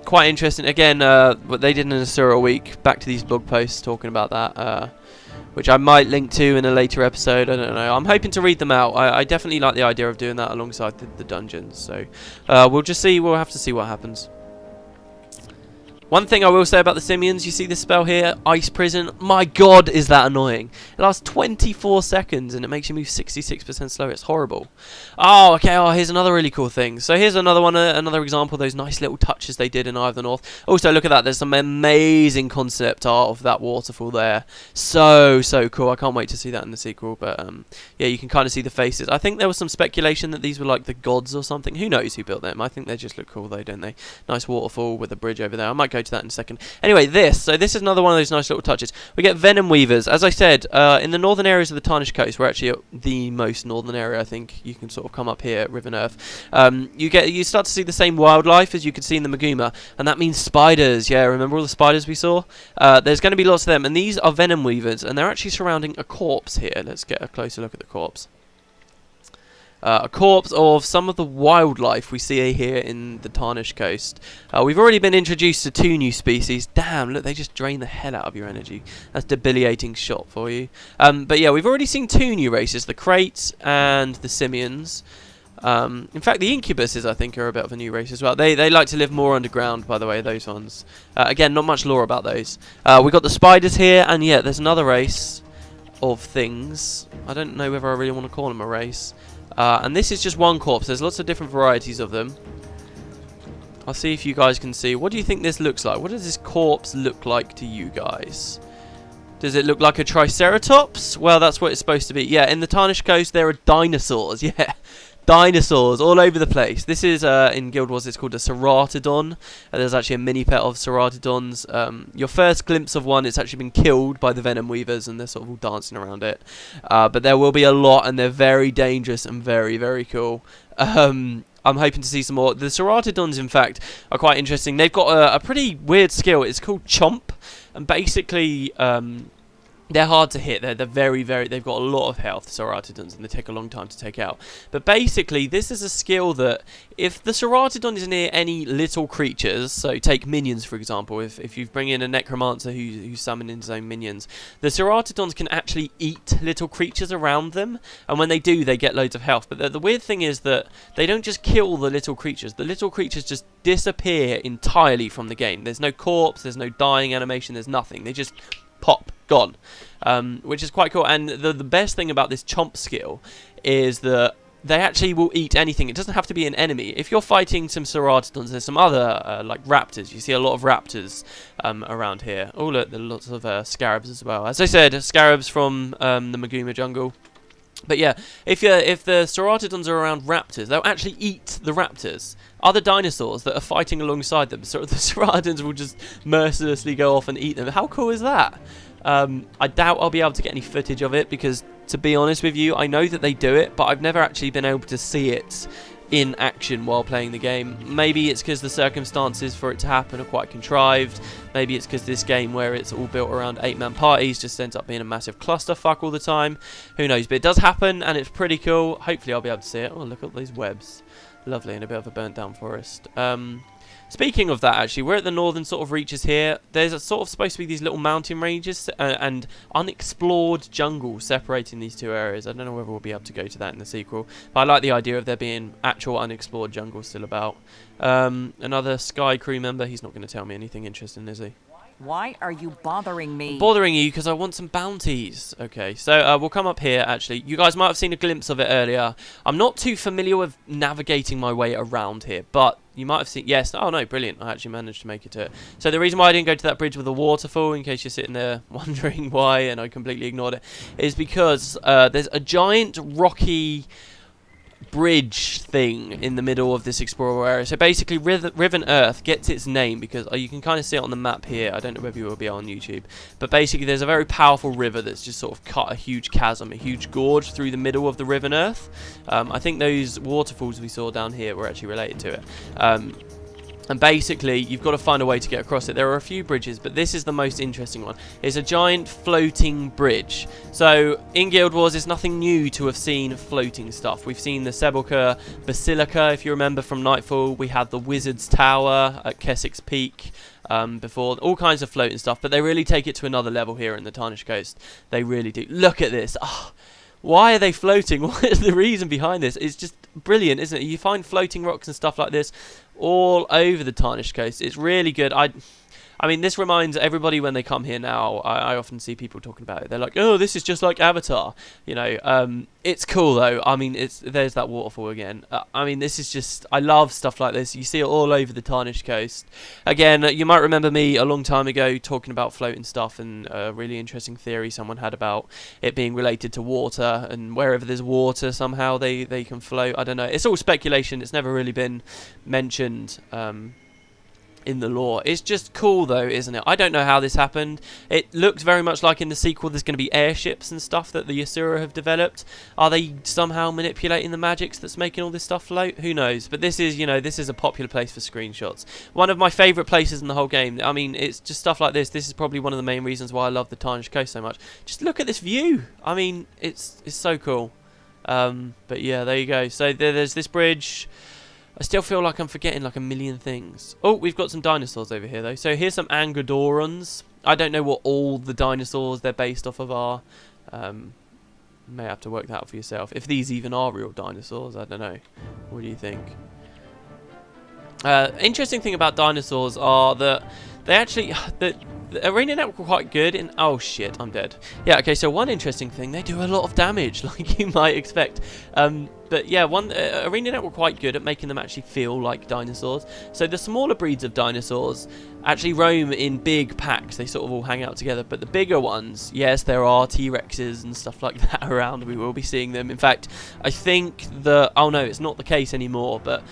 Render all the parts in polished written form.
quite interesting. Again, what they did in Asura week, back to these blog posts talking about that, which I might link to in a later episode. I don't know. I'm hoping to read them out. I definitely like the idea of doing that alongside the dungeons. So we'll just see. We'll have to see what happens. One thing I will say about the simians, you see this spell here, Ice Prison. My god, is that annoying. It lasts 24 seconds and it makes you move 66% slower. It's horrible. Oh, okay, here's another really cool thing. So here's another one, another example of those nice little touches they did in Eye of the North. Also, look at that. There's some amazing concept art of that waterfall there. So cool. I can't wait to see that in the sequel. But yeah, you can kind of see the faces. I think there was some speculation that these were like the gods or something. Who knows who built them? I think they just look cool though, don't they? Nice waterfall with a bridge over there. I might go to that in a second. Anyway, this is another one of those nice little touches. We get venom weavers. As I said, in the northern areas of the Tarnished Coast, we're actually at the most northern area. I think you can sort of come up here at Riven Earth. You start to see the same wildlife as you could see in the Maguma, and that means spiders. Yeah, remember all the spiders we saw? There's going to be lots of them, and these are venom weavers, and they're actually surrounding a corpse here. Let's get a closer look at the corpse. A corpse of some of the wildlife we see here in the Tarnished Coast. We've already been introduced to 2 new species. Damn, look, they just drain the hell out of your energy. That's debilitating shot for you. But yeah, we've already seen 2 new races, the Krates and the Simians. In fact, the Incubuses, I think, are a bit of a new race as well. They like to live more underground, by the way, those ones. Again, not much lore about those. We've got the Spiders here, and yeah, there's another race of things. I don't know whether I really want to call them a race. And this is just one corpse. There's lots of different varieties of them. I'll see if you guys can see. What do you think this looks like? What does this corpse look like to you guys? Does it look like a Triceratops? Well, that's what it's supposed to be. Yeah, in the Tarnished Coast, there are dinosaurs. Yeah, dinosaurs all over the place. This is, in Guild Wars, it's called a Ceratodon. There's actually a mini pet of Ceratodons. Your first glimpse of one, it's actually been killed by the Venom Weavers, and they're sort of all dancing around it. But there will be a lot, and they're very dangerous and very, very cool. I'm hoping to see some more. The Ceratodons, in fact, are quite interesting. They've got a pretty weird skill. It's called Chomp, and basically they're hard to hit. They're very, they've got a lot of health, Ceratodons, and they take a long time to take out. But basically, this is a skill that if the Ceratodon is near any little creatures, so take minions, for example, if you bring in a Necromancer who's summoning his own minions, the Ceratodons can actually eat little creatures around them, and when they do, they get loads of health. But the weird thing is that they don't just kill the little creatures. The little creatures just disappear entirely from the game. There's no corpse, there's no dying animation, there's nothing. They just pop, gone, which is quite cool. And the best thing about this Chomp skill is that they actually will eat anything. It doesn't have to be an enemy. If you're fighting some Ceratodons, there's some other like raptors. You see a lot of raptors around here. Oh look, there are lots of scarabs as well. As I said, scarabs from the Maguma jungle. But yeah, if the Ceratodons are around raptors, they'll actually eat the raptors. Other dinosaurs that are fighting alongside them, so the Ceratodons will just mercilessly go off and eat them. How cool is that? I doubt I'll be able to get any footage of it because, to be honest with you, I know that they do it, but I've never actually been able to see it in action while playing the game. Maybe it's because the circumstances for it to happen are quite contrived. Maybe it's because this game, where it's all built around 8-man parties, just ends up being a massive clusterfuck all the time. Who knows? But it does happen, and it's pretty cool. Hopefully I'll be able to see it. Oh, look at these webs. Lovely, and a bit of a burnt down forest. Speaking of that, actually, we're at the northern sort of reaches here. There's a sort of supposed to be these little mountain ranges and unexplored jungle separating these 2 areas. I don't know whether we'll be able to go to that in the sequel, but I like the idea of there being actual unexplored jungle still about. Another Sky crew member. He's not going to tell me anything interesting, is he? Why are you bothering me? I'm bothering you because I want some bounties. Okay, so we'll come up here, actually. You guys might have seen a glimpse of it earlier. I'm not too familiar with navigating my way around here, but you might have seen... Yes, oh no, brilliant. I actually managed to make it to it. So the reason why I didn't go to that bridge with the waterfall, in case you're sitting there wondering why, and I completely ignored it, is because there's a giant rocky bridge thing in the middle of this explorer area. So basically Riven Earth gets its name because you can kind of see it on the map here. I don't know whether you will be on YouTube, but basically there's a very powerful river that's just sort of cut a huge chasm, a huge gorge through the middle of the Riven Earth. I think those waterfalls we saw down here were actually related to it. And basically, you've got to find a way to get across it. There are a few bridges, but this is the most interesting one. It's a giant floating bridge. So, in Guild Wars, it's nothing new to have seen floating stuff. We've seen the Sepulchre Basilica, if you remember from Nightfall. We had the Wizard's Tower at Keswick's Peak before. All kinds of floating stuff, but they really take it to another level here in the Tarnished Coast. They really do. Look at this. Oh, why are they floating? What is the reason behind this? It's just brilliant, isn't it? You find floating rocks and stuff like this all over the Tarnished Coast. It's really good. I mean, this reminds everybody when they come here now. I often see people talking about it. They're like, "Oh, this is just like Avatar," you know. It's cool though. I mean, there's that waterfall again. I mean, this is just. I love stuff like this. You see it all over the Tarnished Coast. Again, you might remember me a long time ago talking about floating stuff and a really interesting theory someone had about it being related to water, and wherever there's water, somehow they can float. I don't know. It's all speculation. It's never really been mentioned. In the lore. It's just cool though, isn't it? I don't know how this happened. It looks very much like in the sequel there's going to be airships and stuff that the Asura have developed. Are they somehow manipulating the magics that's making all this stuff float? Who knows? But this is, you know, this is a popular place for screenshots. One of my favourite places in the whole game. I mean, it's just stuff like this. This is probably one of the main reasons why I love the Tarnished Coast so much. Just look at this view. I mean, it's so cool. But yeah, there you go. So there's this bridge. I still feel like I'm forgetting like a million things. Oh, we've got some dinosaurs over here though. So here's some Angodorans. I don't know what all the dinosaurs they're based off of are. May have to work that out for yourself. If these even are real dinosaurs, I don't know. What do you think? Interesting thing about dinosaurs are that they actually... The Arenanet were quite good in... Oh shit, I'm dead. Yeah, okay, so one interesting thing, they do a lot of damage, like you might expect. But yeah, Arenanet were quite good at making them actually feel like dinosaurs. So the smaller breeds of dinosaurs actually roam in big packs. They sort of all hang out together. But the bigger ones, yes, there are T-Rexes and stuff like that around. We will be seeing them. In fact, I think oh no, it's not the case anymore. But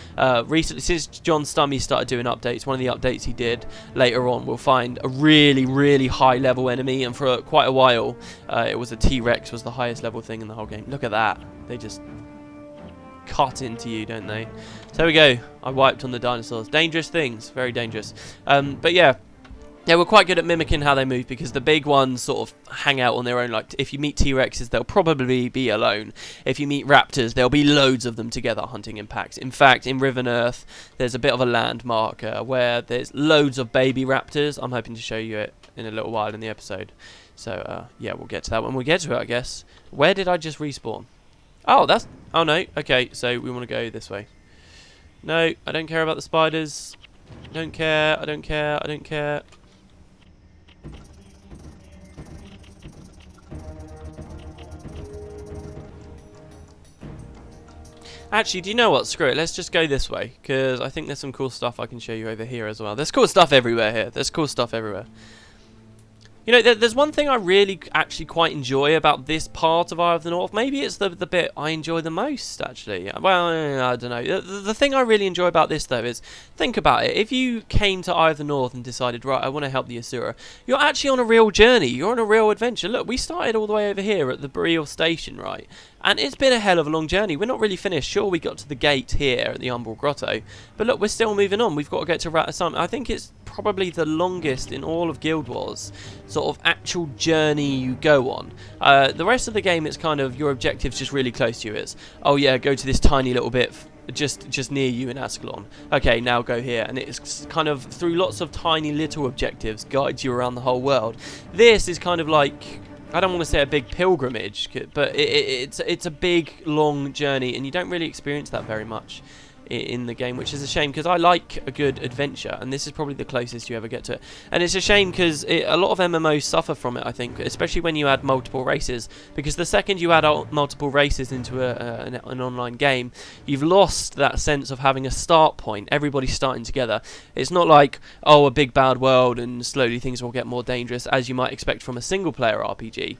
recently, since John Stummy started doing updates, one of the updates he did later on, we'll find a really, really high level enemy. And for quite a while, it was a T-Rex was the highest level thing in the whole game. Look at that. They just... cut into you, don't they? So there we go. I wiped on the dinosaurs. Dangerous things. Very dangerous. But yeah. Yeah, we're quite good at mimicking how they move because the big ones sort of hang out on their own. Like, if you meet T-Rexes, they'll probably be alone. If you meet Raptors, there'll be loads of them together hunting in packs. In fact, in Riven Earth, there's a bit of a landmark where there's loads of baby Raptors. I'm hoping to show you it in a little while in the episode. So, yeah, we'll get to that when we get to it, I guess. Where did I just respawn? Oh, that's... Oh, no. Okay, so we want to go this way. No, I don't care about the spiders. Don't care. I don't care. I don't care. Actually, do you know what? Screw it. Let's just go this way, because I think there's some cool stuff I can show you over here as well. There's cool stuff everywhere here. There's cool stuff everywhere. You know, there's one thing I really actually quite enjoy about this part of Eye of the North. Maybe it's the bit I enjoy the most, actually. Well, I don't know. The thing I really enjoy about this, though, is think about it. If you came to Eye of the North and decided, right, I want to help the Asura, you're actually on a real journey. You're on a real adventure. Look, we started all the way over here at the Burial Station, right? And it's been a hell of a long journey. We're not really finished. Sure, we got to the gate here at the Umbral Grotto. But look, we're still moving on. We've got to get to Raptor Den. I think it's probably the longest in all of Guild Wars sort of actual journey you go on. The rest of the game, it's kind of your objective's just really close to you. It's, oh yeah, go to this tiny little bit just near you in Ascalon. Okay, now go here. And it's kind of through lots of tiny little objectives guides you around the whole world. This is kind of like... I don't want to say a big pilgrimage, but it's a big, long journey, and you don't really experience that very much in the game, which is a shame, because I like a good adventure, and this is probably the closest you ever get to it. And it's a shame because a lot of MMOs suffer from it, I think, especially when you add multiple races, because the second you add multiple races into an online game, you've lost that sense of having a start point. Everybody's starting together. It's not like, oh, a big bad world and slowly things will get more dangerous, as you might expect from a single player RPG.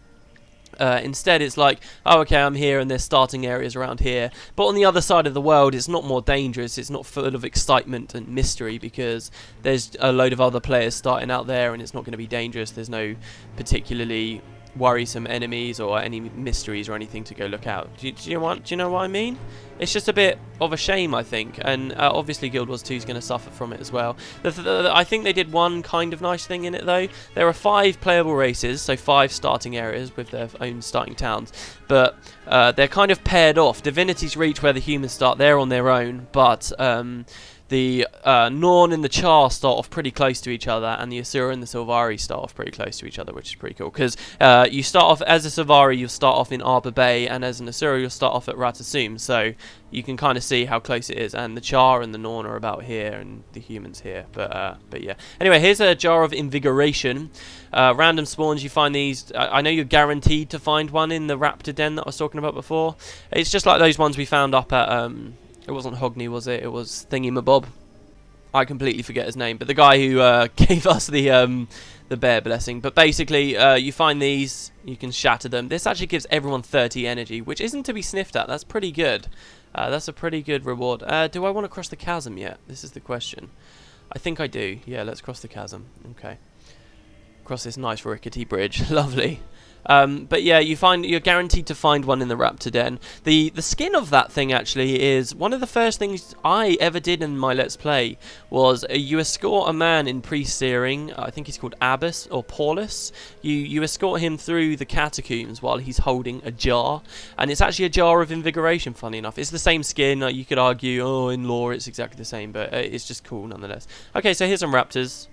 Instead, it's like, oh, okay, I'm here and there's starting areas around here. But on the other side of the world, it's not more dangerous. It's not full of excitement and mystery because there's a load of other players starting out there and it's not going to be dangerous. There's no particularly worrisome enemies or any mysteries or anything to go look out. Do you know what I mean? It's just a bit of a shame, I think, and obviously Guild Wars 2 is going to suffer from it as well. I think they did one kind of nice thing in it though. There are 5 playable races, so 5 starting areas with their own starting towns, but they're kind of paired off. Divinity's Reach, where the humans start, they're on their own, but the Norn and the Char start off pretty close to each other, and the Asura and the Sylvari start off pretty close to each other, which is pretty cool. Because you start off as a Sylvari, you'll start off in Arbor Bay, and as an Asura, you'll start off at Ratasum. So you can kind of see how close it is. And the Char and the Norn are about here, and the humans here. But yeah. Anyway, here's a jar of invigoration. Random spawns. You find these. I know you're guaranteed to find one in the Raptor Den that I was talking about before. It's just like those ones we found up at. It wasn't Hogney, was it? It was Thingy-mabob. I completely forget his name, but the guy who gave us the bear blessing. But basically, you find these, you can shatter them. This actually gives everyone 30 energy, which isn't to be sniffed at. That's pretty good. That's a pretty good reward. Do I want to cross the chasm yet? This is the question. I think I do. Yeah, let's cross the chasm. Okay. Cross this nice rickety bridge. Lovely. But yeah, you're guaranteed to find one in the Raptor Den. The skin of that thing actually is one of the first things I ever did in my Let's Play. Was you escort a man in pre-searing, I think he's called Abbas or Paulus. You escort him through the catacombs while he's holding a jar, and it's actually a jar of invigoration. Funny enough, it's the same skin. You could argue, oh, in lore it's exactly the same, but it's just cool nonetheless. Okay, so here's some raptors.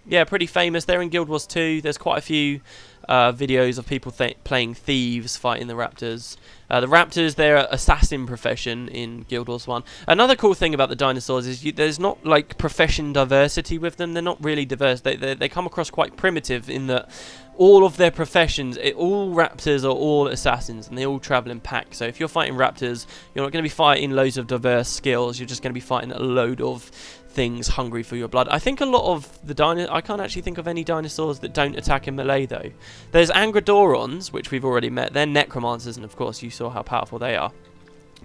Yeah, pretty famous. They're in Guild Wars 2. There's quite a few videos of people playing thieves fighting the raptors. The raptors, they're an assassin profession in Guild Wars 1. Another cool thing about the dinosaurs is there's not like profession diversity with them. They're not really diverse. They come across quite primitive in that all of their professions, all raptors are all assassins, and they all travel in packs. So if you're fighting raptors, you're not going to be fighting loads of diverse skills. You're just going to be fighting a load of things hungry for your blood. I think a lot of the I can't actually think of any dinosaurs that don't attack in melee though. There's Angrodorons, which we've already met. They're necromancers, and of course you saw how powerful they are.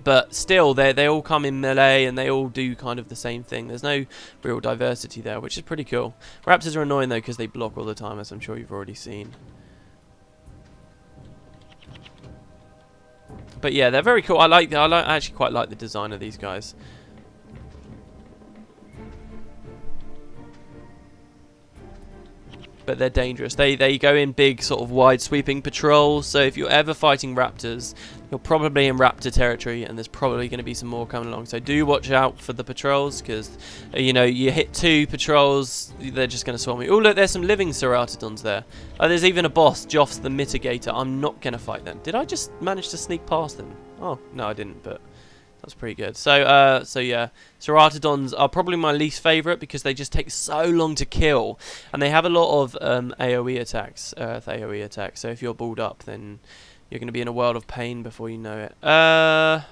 But still, they all come in melee, and they all do kind of the same thing. There's no real diversity there, which is pretty cool. Raptors are annoying though because they block all the time, as I'm sure you've already seen. But yeah, they're very cool. I actually quite like the design of these guys. But they're dangerous. They go in big, sort of wide sweeping patrols. So if you're ever fighting raptors, you're probably in raptor territory, and there's probably going to be some more coming along. So do watch out for the patrols, because you know, you hit 2 patrols, they're just going to swarm you. Oh look, there's some living Ceratodons there. Oh, there's even a boss, Joff's the Mitigator. I'm not going to fight them. Did I just manage to sneak past them? Oh no, I didn't. But that's pretty good. So yeah, Ceratodons are probably my least favourite because they just take so long to kill, and they have a lot of AoE attacks, Earth AoE attacks. So if you're balled up, then you're going to be in a world of pain before you know it. I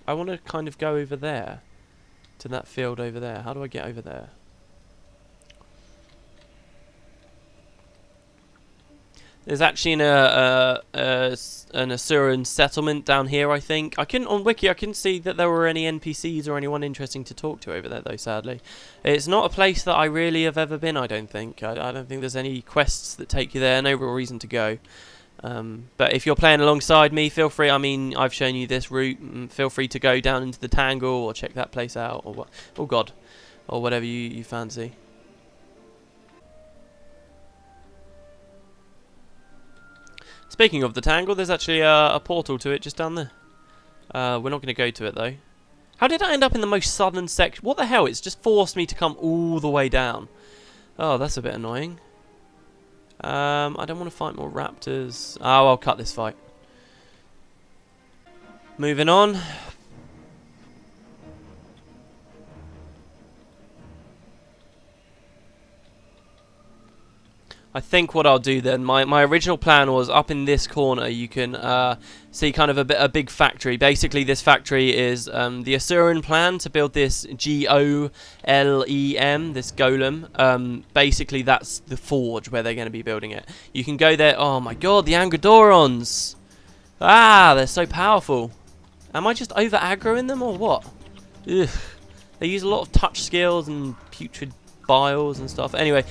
want to kind of go over there, to that field over there. How do I get over there? There's actually an Assyrian settlement down here, I think. On Wiki, I couldn't see that there were any NPCs or anyone interesting to talk to over there, though, sadly. It's not a place that I really have ever been, I don't think. I don't think there's any quests that take you there. No real reason to go. But if you're playing alongside me, feel free. I mean, I've shown you this route. Feel free to go down into the Tangle or check that place out, or what? Oh, God. Or whatever you fancy. Speaking of the Tangle, there's actually a portal to it just down there. We're not going to go to it, though. How did I end up in the most southern section? What the hell? It's just forced me to come all the way down. Oh, that's a bit annoying. I don't want to fight more raptors. Oh, I'll cut this fight. Moving on. I think what I'll do then, my original plan was up in this corner you can see kind of a big factory. Basically this factory is the Assyrian plan to build this Golem, this golem. Basically that's the forge where they're going to be building it. You can go there. Oh my god, the Angrodorons! Ah, they're so powerful. Am I just over aggroing them or what? Ugh. They use a lot of touch skills and putrid biles and stuff. Anyway,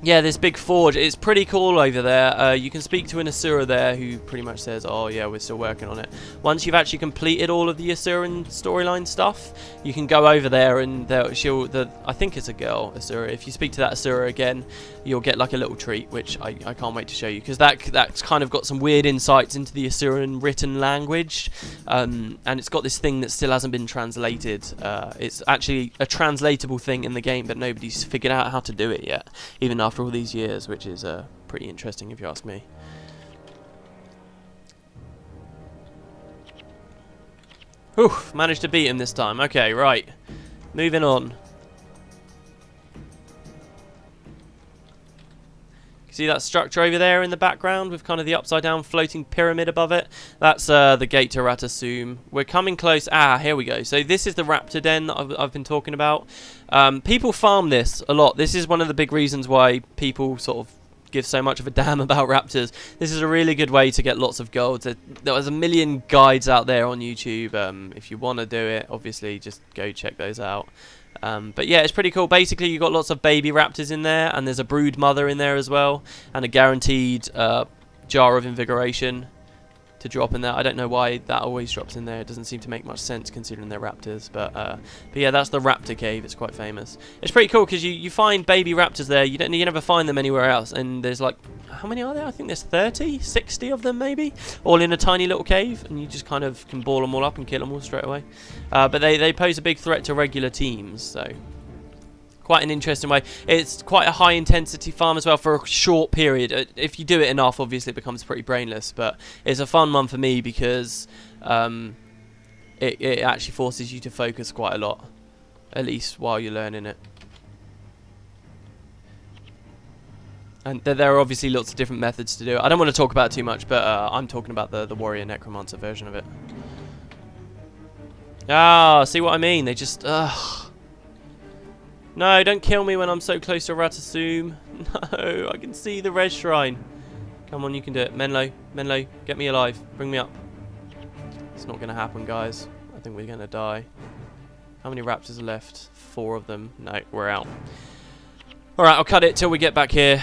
yeah, this big forge. It's pretty cool over there. You can speak to an Asura there who pretty much says, oh yeah, we're still working on it. Once you've actually completed all of the Asurian storyline stuff, you can go over there and I think it's a girl, Asura. If you speak to that Asura again, you'll get like a little treat, which I can't wait to show you, because that's kind of got some weird insights into the Assyrian written language, and it's got this thing that still hasn't been translated. It's actually a translatable thing in the game, but nobody's figured out how to do it yet, even after all these years, which is pretty interesting if you ask me. Whew, managed to beat him this time. Okay, right. Moving on. See that structure over there in the background with kind of the upside down floating pyramid above it? That's the gate to Ratasum. We're coming close. Ah, here we go. So this is the Raptor Den that I've been talking about. People farm this a lot. This is one of the big reasons why people sort of give so much of a damn about raptors. This is a really good way to get lots of gold. There's a million guides out there on YouTube. If you want to do it, obviously just go check those out. But yeah, it's pretty cool. Basically, you've got lots of baby raptors in there, and there's a brood mother in there as well, and a guaranteed jar of invigoration to drop in there. I don't know why that always drops in there. It doesn't seem to make much sense considering they're raptors. But yeah, that's the Raptor Cave. It's quite famous. It's pretty cool because you find baby raptors there. You never find them anywhere else. And there's like, how many are there? I think there's 30, 60 of them maybe, all in a tiny little cave, and you just kind of can ball them all up and kill them all straight away. But they pose a big threat to regular teams, so quite an interesting way. It's quite a high intensity farm as well for a short period. If you do it enough, obviously it becomes pretty brainless, but it's a fun one for me because it actually forces you to focus quite a lot, at least while you're learning it. And there are obviously lots of different methods to do it. I don't want to talk about it too much, but I'm talking about the warrior necromancer version of it. Ah, see what I mean? They just, no, don't kill me when I'm so close to Ratasum. No, I can see the red shrine. Come on, you can do it. Menlo, get me alive. Bring me up. It's not going to happen, guys. I think we're going to die. How many raptors are left? 4 of them. No, we're out. Alright, I'll cut it till we get back here.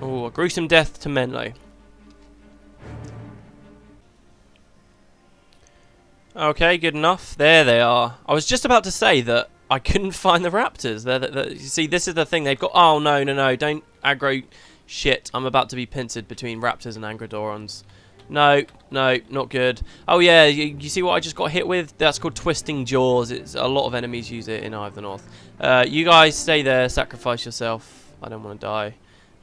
Oh, a gruesome death to Menlo. Okay, good enough. There they are. I was just about to say that I couldn't find the raptors. You see, this is the thing. They've got... Oh, no. Don't aggro shit. I'm about to be pincered between raptors and Angrodorons. No, not good. Oh, yeah, you see what I just got hit with? That's called Twisting Jaws. It's a lot of enemies use it in Eye of the North. You guys stay there. Sacrifice yourself. I don't want to die.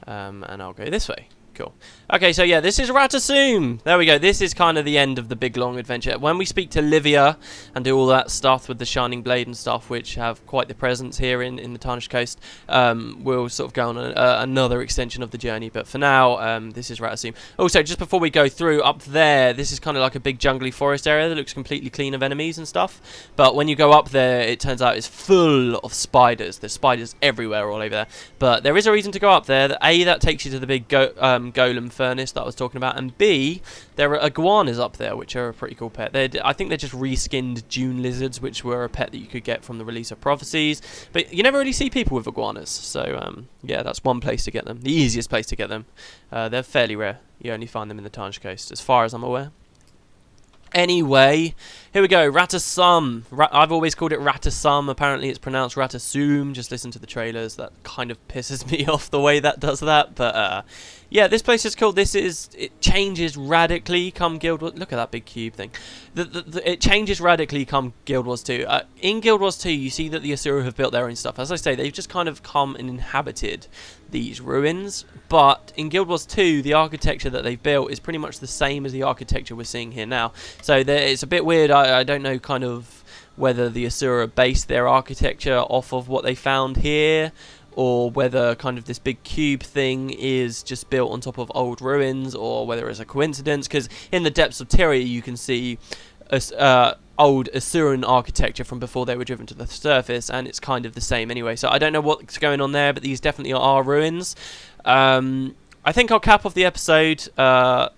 And I'll go this way. Cool. Okay, so yeah, this is Ratasum. There we go. This is kind of the end of the big long adventure. When we speak to Livia and do all that stuff with the Shining Blade and stuff, which have quite the presence here in the Tarnished Coast, we'll sort of go on another extension of the journey. But for now, this is Ratasum. Also, just before we go through, up there, this is kind of like a big jungly forest area that looks completely clean of enemies and stuff. But when you go up there, it turns out it's full of spiders. There's spiders everywhere all over there. But there is a reason to go up there. A, that takes you to the big golem furnace that I was talking about, and B, there are iguanas up there, which are a pretty cool pet. I think they're just reskinned Dune lizards, which were a pet that you could get from the release of Prophecies, but you never really see people with iguanas, so yeah, that's one place to get them, the easiest place to get them. They're fairly rare. You only find them in the Tarnished Coast, as far as I'm aware. Anyway, here we go. Ratasum. I've always called it Ratasum. Apparently it's pronounced Ratasum. Just listen to the trailers. That kind of pisses me off the way that does that. But yeah, this place is cool. It changes radically come Guild Wars. Look at that big cube thing. It changes radically come Guild Wars 2. In Guild Wars 2, you see that the Asura have built their own stuff. As I say, they've just kind of come and inhabited these ruins. But in Guild Wars 2, the architecture that they've built is pretty much the same as the architecture we're seeing here now. So it's a bit weird. I don't know kind of whether the Asura based their architecture off of what they found here, or whether kind of this big cube thing is just built on top of old ruins, or whether it's a coincidence, because in the depths of Tyria you can see old Assyrian architecture from before they were driven to the surface, and it's kind of the same anyway. So I don't know what's going on there, but these definitely are ruins. I think I'll cap off the episode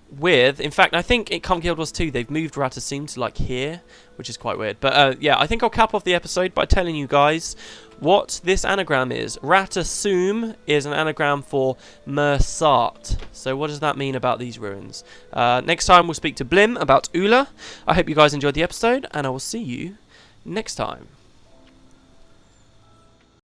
with... In fact, I think in Come Guild Wars 2, they've moved Ratasum to, like, here, which is quite weird. But, yeah, I think I'll cap off the episode by telling you guys what this anagram is. Ratasum is an anagram for Mersat. So what does that mean about these ruins? Next time, we'll speak to Blim about Ula. I hope you guys enjoyed the episode, and I will see you next time.